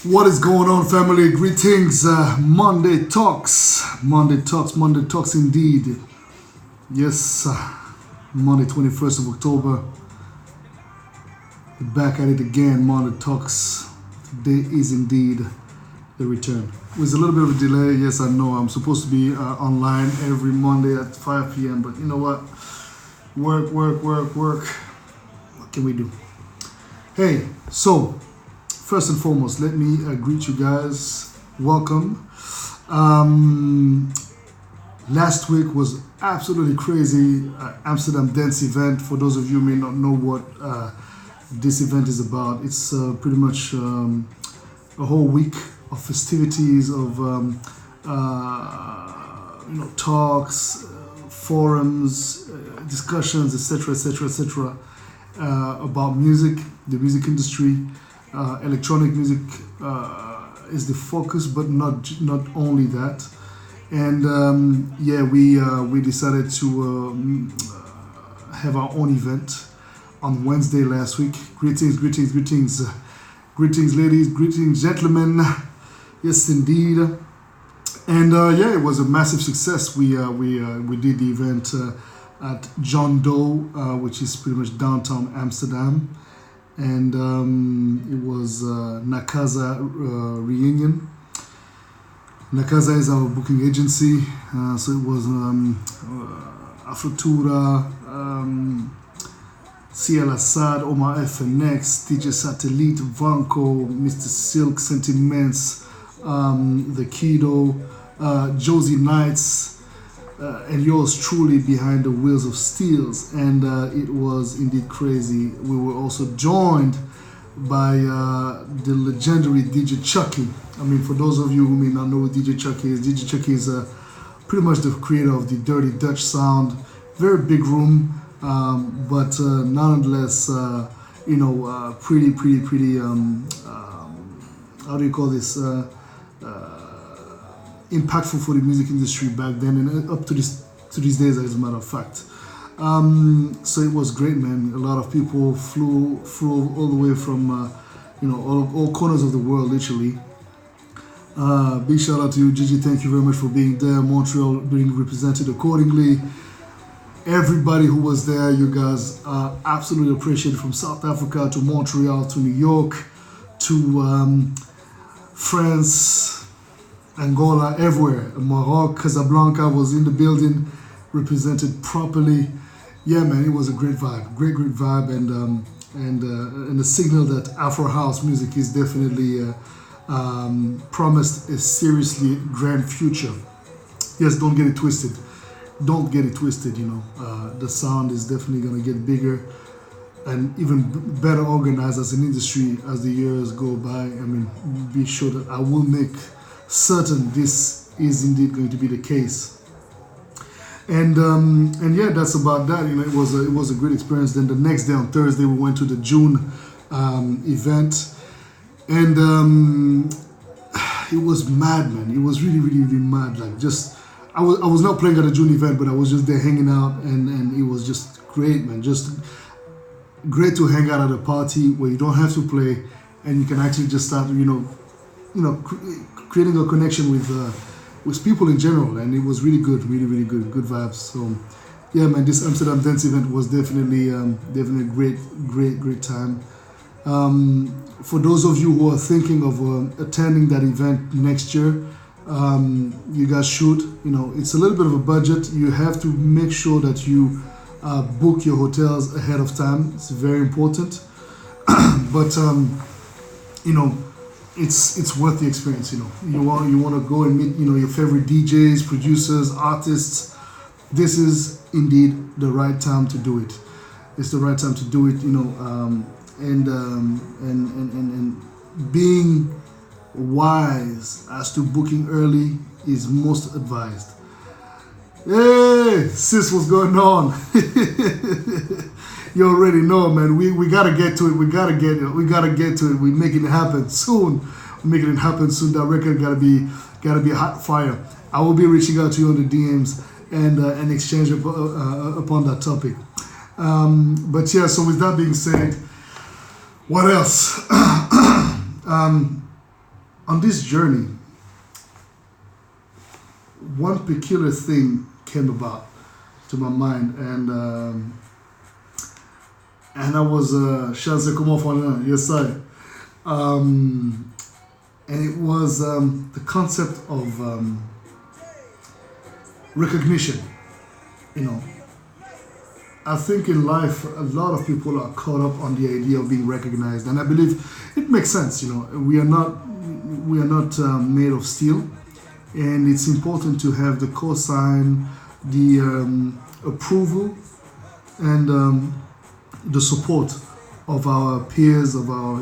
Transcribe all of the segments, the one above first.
What is going on, family? Greetings. Monday talks. Monday talks. Monday talks indeed. Yes, Monday 21st of October. We're back at it again. Monday talks. Today is indeed the return. With a little bit of a delay. Yes, I know. I'm supposed to be online every Monday at 5 p.m. But you know what? Work. What can we do? Hey, so first and foremost, let me greet you guys. Welcome. Last week was absolutely crazy. Amsterdam Dance event. For those of you who may not know what this event is about, it's pretty much a whole week of festivities, of talks, forums, discussions, etc., about music, the music industry. Electronic music is the focus, but not only that. And we decided to have our own event on Wednesday last week. Greetings, ladies, greetings, gentlemen. Yes, indeed. And it was a massive success. We did the event at John Doe, which is pretty much downtown Amsterdam. And it was Nakaza reunion. Nakaza is our booking agency, so it was Afrotura, CL Assad, Omar FNX, DJ Satellite, Vanko, Mr. Silk, Sentiments, The Kido, Josie Knights, and yours truly behind the wheels of steels. And it was indeed crazy. We were also joined by the legendary DJ Chucky. I mean, for those of you who may not know what DJ Chucky is pretty much the creator of the Dirty Dutch sound. Very big room, but nonetheless, pretty how do you call this? Impactful for the music industry back then and up to these days, as a matter of fact. So it was great, man. A lot of people flew all the way from all corners of the world, literally. Big shout out to you, Gigi. Thank you very much for being there. Montreal being represented accordingly. Everybody who was there, you guys are absolutely appreciated, from South Africa to Montreal to New York to France, Angola, everywhere. Morocco, Casablanca was in the building, represented properly. Yeah, man, it was a great vibe, great vibe, and a signal that Afro house music is definitely promised a seriously grand future. Yes, don't get it twisted. The sound is definitely gonna get bigger and even better organized as an industry as the years go by. I mean, be sure that I will make certain this is indeed going to be the case. And yeah, that's about that. It was a great experience. Then the next day, on Thursday, we went to the June event, and it was mad, man. It was really mad. Like, just I was not playing at the June event, but I was just there hanging out, and it was just great, man. Just great to hang out at a party where you don't have to play, and you can actually just start, creating a connection with people in general. And it was really good, really good vibes. So yeah, man, this Amsterdam Dance event was definitely great time. For those of you who are thinking of attending that event next year, you guys should. It's a little bit of a budget. You have to make sure that you book your hotels ahead of time. It's very important. But it's worth the experience. You want to go and meet your favorite DJs, producers, artists. This is indeed the right time to do it. It's the right time to do it. And being wise as to booking early is most advised. Hey, sis, what's going on? You already know, man. We gotta get to it. We gotta get to it. We're making it happen soon. That record gotta be a hot fire. I will be reaching out to you on the DMs and exchange upon that topic. But yeah, so with that being said, what else? on this journey, one peculiar thing came about to my mind, and I was Chance comment on yes sir, and it was the concept of recognition. You know, I think in life a lot of people are caught up on the idea of being recognized, and I believe it makes sense. You know, we are not made of steel, and it's important to have the cosign, the approval, and the support of our peers, of our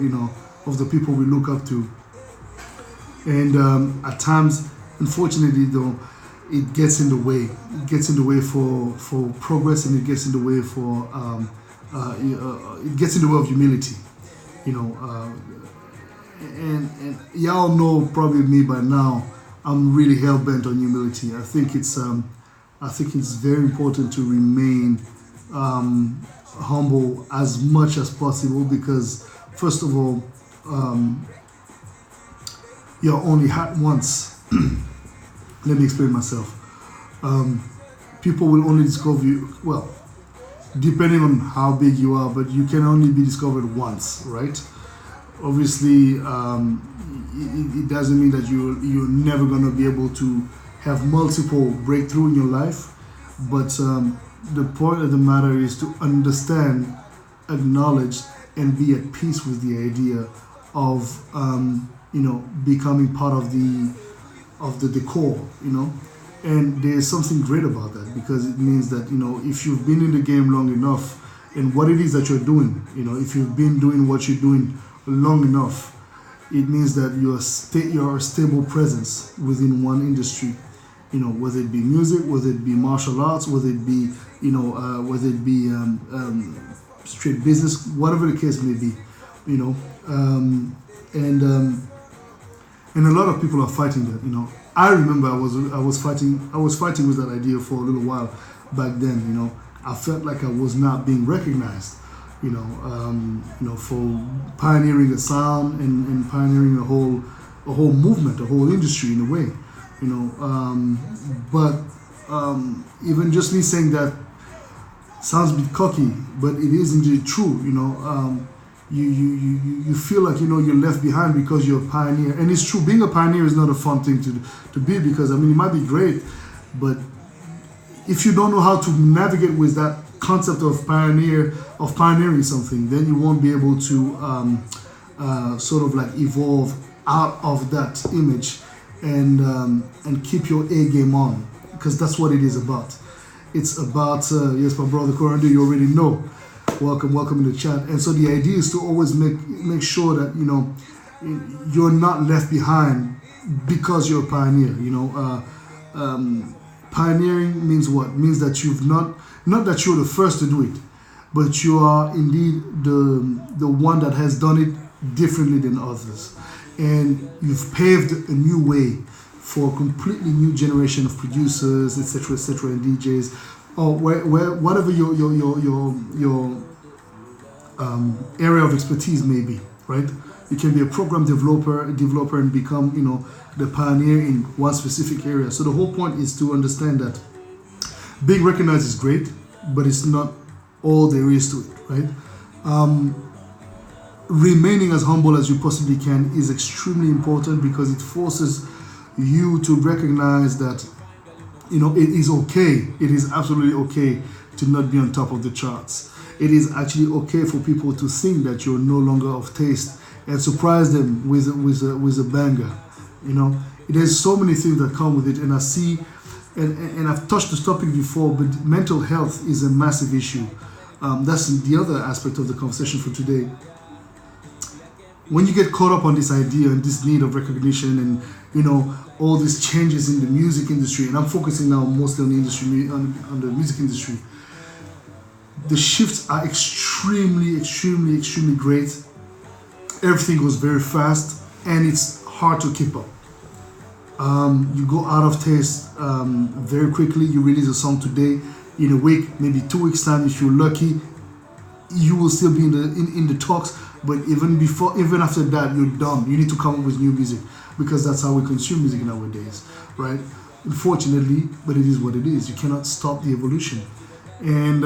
of the people we look up to. And at times, unfortunately, though, it gets in the way. It gets in the way for progress, and it gets in the way for it gets in the way of humility. You know, and y'all know probably me by now. I'm really hell bent on humility. I think it's very important to remain humble as much as possible, because first of all, you're only had once. Let me explain myself. People will only discover you, well, depending on how big you are, but you can only be discovered once, right? Obviously, it doesn't mean that you're never going to be able to have multiple breakthrough in your life, but the point of the matter is to understand, acknowledge, and be at peace with the idea of becoming part of the decor, and there's something great about that, because it means that if you've been in the game long enough, and what it is that you're doing, if you've been doing what you're doing long enough, it means that you're a stable presence within one industry, whether it be music, whether it be martial arts, whether it be straight business, whatever the case may be, and a lot of people are fighting that. I remember I was fighting with that idea for a little while back then. I felt like I was not being recognized, for pioneering a sound and pioneering a whole movement, a whole industry in a way, but even just me saying that sounds a bit cocky, but it is indeed true. You feel like you're left behind because you're a pioneer, and it's true. Being a pioneer is not a fun thing to be, because it might be great, but if you don't know how to navigate with that concept of pioneering something, then you won't be able to sort of like evolve out of that image and keep your A game on, because that's what it is about. It's about yes, my brother Corando, you already know. Welcome in the chat. And so the idea is to always make sure that you're not left behind because you're a pioneer. Pioneering means what? Means that you've not that you're the first to do it, but you are indeed the one that has done it differently than others, and you've paved a new way for a completely new generation of producers, etc., and DJs, or whatever your area of expertise may be, right? You can be a program developer and become, the pioneer in one specific area. So the whole point is to understand that being recognized is great, but it's not all there is to it, right? Remaining as humble as you possibly can is extremely important, because it forces you to recognize that it is okay. It is absolutely okay to not be on top of the charts. It is actually okay for people to think that you're no longer of taste, and surprise them with a banger. There's so many things that come with it, and I see, and I've touched this topic before, but mental health is a massive issue. That's the other aspect of the conversation for today. When you get caught up on this idea and this need of recognition, and all these changes in the music industry, and I'm focusing now mostly on the industry, on the music industry, the shifts are extremely great. Everything goes very fast, and it's hard to keep up. You go out of taste very quickly. You release a song today, in a week, maybe 2 weeks time, if you're lucky, you will still be in the talks, But even after that, you're done. You need to come up with new music because that's how we consume music nowadays, right? Unfortunately, but it is what it is. You cannot stop the evolution. And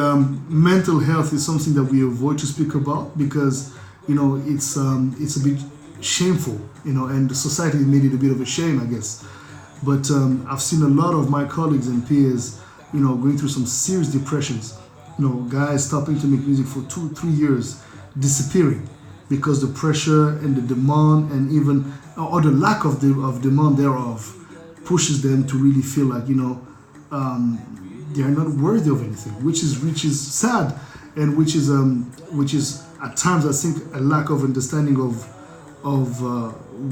mental health is something that we avoid to speak about because it's a bit shameful, and the society made it a bit of a shame, I guess. But I've seen a lot of my colleagues and peers, going through some serious depressions. Guys stopping to make music for 2-3 years, disappearing because the pressure and the demand and even or the lack of demand thereof pushes them to really feel like they are not worthy of anything, which is sad, and which is at times I think a lack of understanding of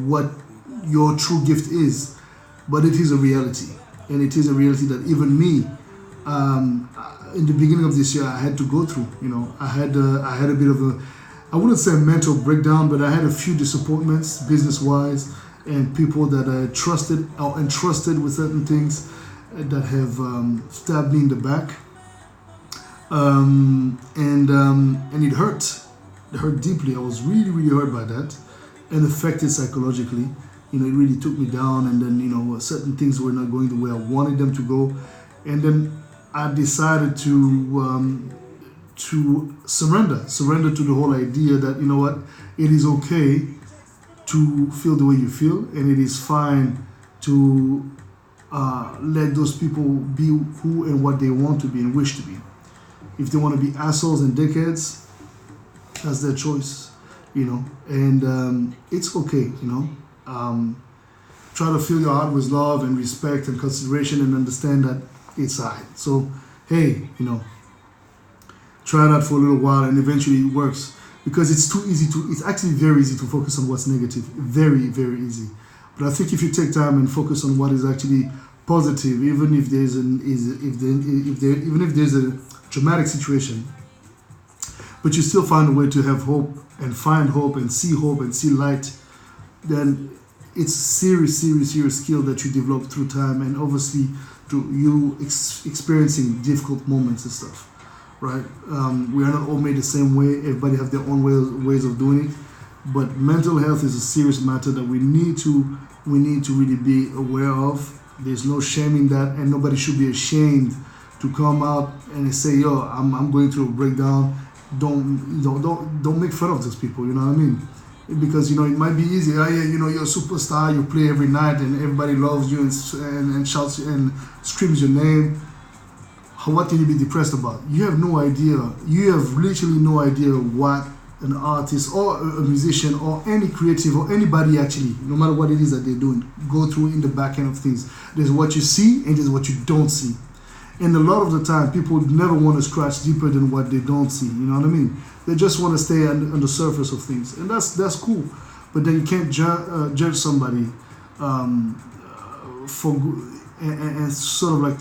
what your true gift is. But it is a reality, and it is a reality that even me, in the beginning of this year, I had to go through. I had a bit of a, I wouldn't say a mental breakdown, but I had a few disappointments business-wise, and people that I trusted or entrusted with certain things that have stabbed me in the back, and it hurt. It hurt deeply. I was really, really hurt by that, and affected psychologically. It really took me down, and then certain things were not going the way I wanted them to go, and then I decided to surrender to the whole idea that it is okay to feel the way you feel, and it is fine to let those people be who and what they want to be and wish to be. If they want to be assholes and dickheads, that's their choice, and it's okay, try to fill your heart with love and respect and consideration and understand that it's alright. So, hey, try that for a little while and eventually it works, because it's actually very easy to focus on what's negative. Very, very easy. But I think if you take time and focus on what is actually positive, even if there's a dramatic situation, but you still find a way to have hope and find hope and see light, then it's serious skill that you develop through time, and obviously through you experiencing difficult moments and stuff, right? We are not all made the same way. Everybody have their own ways of doing it, but mental health is a serious matter that we need to really be aware of. There's no shame in that, and nobody should be ashamed to come out and say, "Yo, I'm going through a breakdown." Don't make fun of those people. You know what I mean? Because it might be easy. You're a superstar. You play every night, and everybody loves you and shouts and screams your name. What can you be depressed about? You have no idea. You have literally no idea what an artist or a musician or any creative or anybody actually, no matter what it is that they're doing, go through in the back end of things. There's what you see and there's what you don't see. And a lot of the time, people never want to scratch deeper than what they don't see. You know what I mean? They just want to stay on the surface of things, and that's cool. But then you can't judge somebody for and sort of like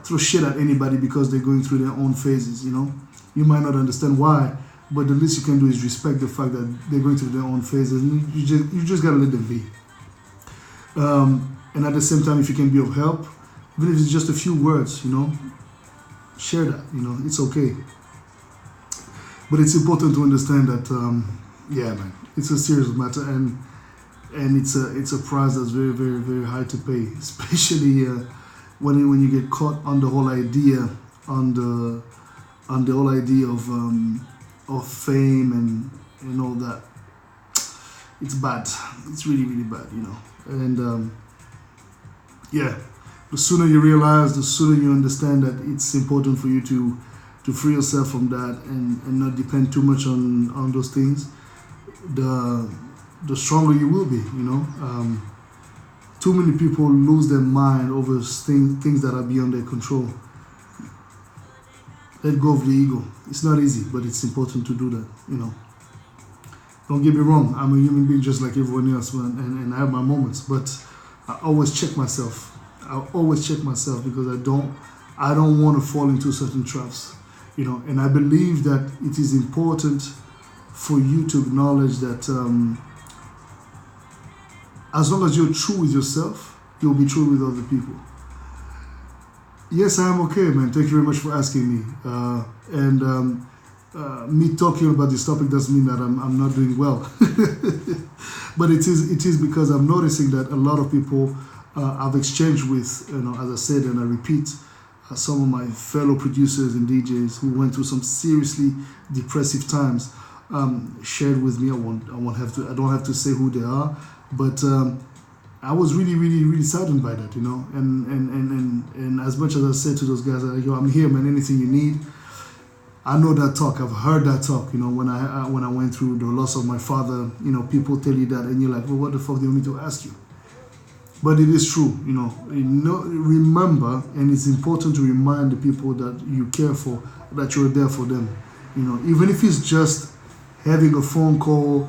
throw shit at anybody because they're going through their own phases. You might not understand why, but the least you can do is respect the fact that they're going through their own phases, and you just gotta let them be. And at the same time, if you can be of help, even if it's just a few words, share that. It's okay. But it's important to understand that, man, it's a serious matter, and it's a price that's very, very, very high to pay, especially when you get caught on the whole idea, on the whole idea of fame and all that. It's bad. It's really, really bad, And the sooner you realize, the sooner you understand that it's important for you to free yourself from that and not depend too much on those things, the stronger you will be, Too many people lose their mind over things that are beyond their control. Let go of the ego. It's not easy, but it's important to do that, Don't get me wrong, I'm a human being just like everyone else, man, and I have my moments, but I always check myself. Because I don't want to fall into certain traps, and I believe that it is important for you to acknowledge that as long as you're true with yourself, you'll be true with other people. Yes, I am okay, man. Thank you very much for asking me. And me talking about this topic doesn't mean that I'm not doing well. But it is because I'm noticing that a lot of people I've exchanged with, as I said and I repeat, some of my fellow producers and DJs who went through some seriously depressive times, shared with me. I don't have to say who they are, but I was really, really, really saddened by that, and as much as I said to those guys, yo, I'm here, man, anything you need. I know that talk. I've heard that talk. When I went through the loss of my father, people tell you that, and you're like, well, what the fuck do you want me to ask you? But it is true. Remember, and it's important to remind the people that you care for, that you're there for them. Even if it's just having a phone call,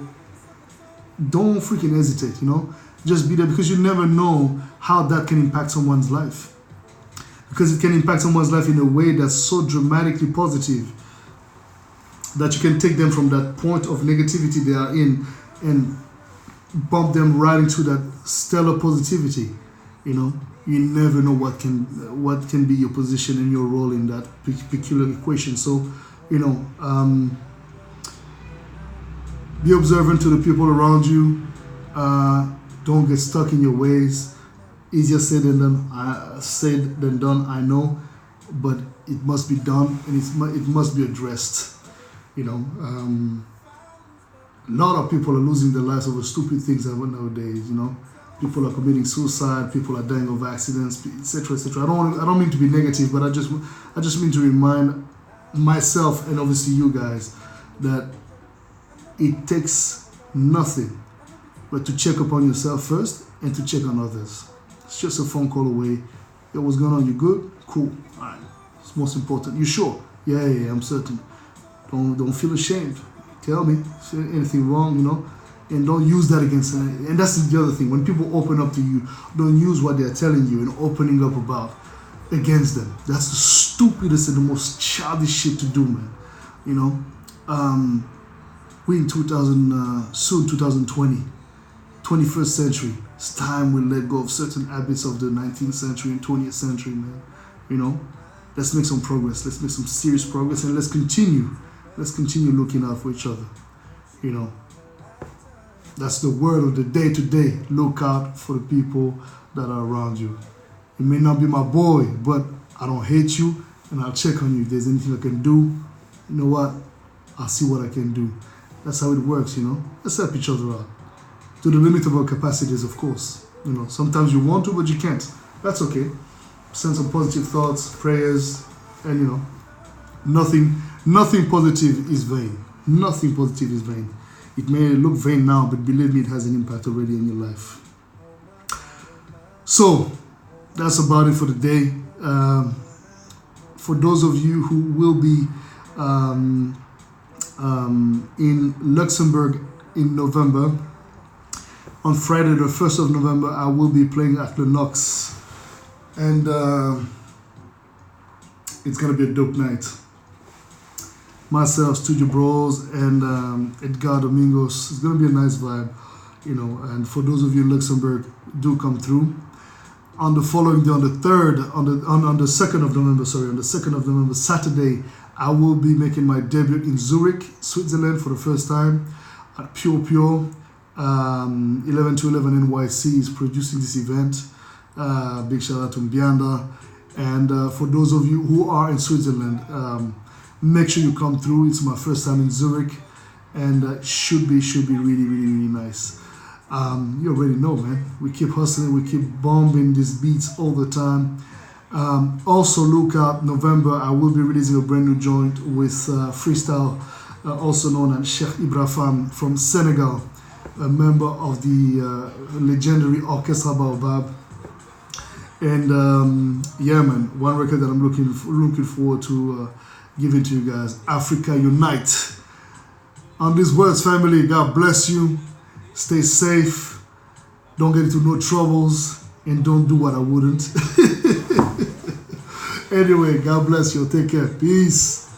don't freaking hesitate. Just be there, because you never know how that can impact someone's life. Because it can impact someone's life in a way that's so dramatically positive that you can take them from that point of negativity they are in and bump them right into that stellar positivity. You never know what can be your position and your role in that peculiar equation. So, be observant to the people around you. Don't get stuck in your ways. Easier said than done. I know, but it must be done, and it must be addressed. A lot of people are losing their lives over stupid things nowadays. People are committing suicide. People are dying of accidents, etc., etc. I don't mean to be negative, but I just mean to remind myself and obviously you guys that it takes nothing but to check upon yourself first and to check on others. It's just a phone call away. Yo, what's going on? You good? Cool. All right. It's most important. You sure? Yeah, I'm certain. Don't feel ashamed. Tell me if anything wrong, and don't use that against them. And that's the other thing. When people open up to you, don't use what they're telling you and opening up about against them. That's the stupidest and the most childish shit to do, man. We in 2020, 21st century. It's time we let go of certain habits of the 19th century and 20th century, man. Let's make some progress. Let's make some serious progress, and let's continue looking out for each other. That's the word of the day today. Look out for the people that are around you. You may not be my boy, but I don't hate you, and I'll check on you. If there's anything I can do, you know what? I'll see what I can do. That's how it works, Let's help each other out. To the limit of our capacities, of course. Sometimes you want to, but you can't. That's okay. Send some positive thoughts, prayers, and nothing positive is vain. Nothing positive is vain. It may look vain now, but believe me, it has an impact already in your life. So, that's about it for the day. For those of you who will be in Luxembourg in November, on Friday the 1st of November, I will be playing at Le Nox, and it's going to be a dope night. Myself, Studio Bros, and Edgar Domingos. It's going to be a nice vibe, and for those of you in Luxembourg, do come through. On the following day, on the 2nd of November, Saturday, I will be making my debut in Zurich, Switzerland for the first time at Pure Pure. 11 to 11 NYC is producing this event. Big shout out to Mbianda. And for those of you who are in Switzerland, make sure you come through. It's my first time in Zurich, and should be really, really, really nice. You already know, man. We keep hustling, we keep bombing these beats all the time. Also, look out, November, I will be releasing a brand new joint with Freestyle, also known as Sheikh Ibrahim from Senegal, a member of the legendary Orchestra Baobab. And yeah, man, one record that I'm looking forward to giving to you guys, Africa Unite. On these words, family, God bless you. Stay safe. Don't get into no troubles, and don't do what I wouldn't. Anyway, God bless you. Take care. Peace.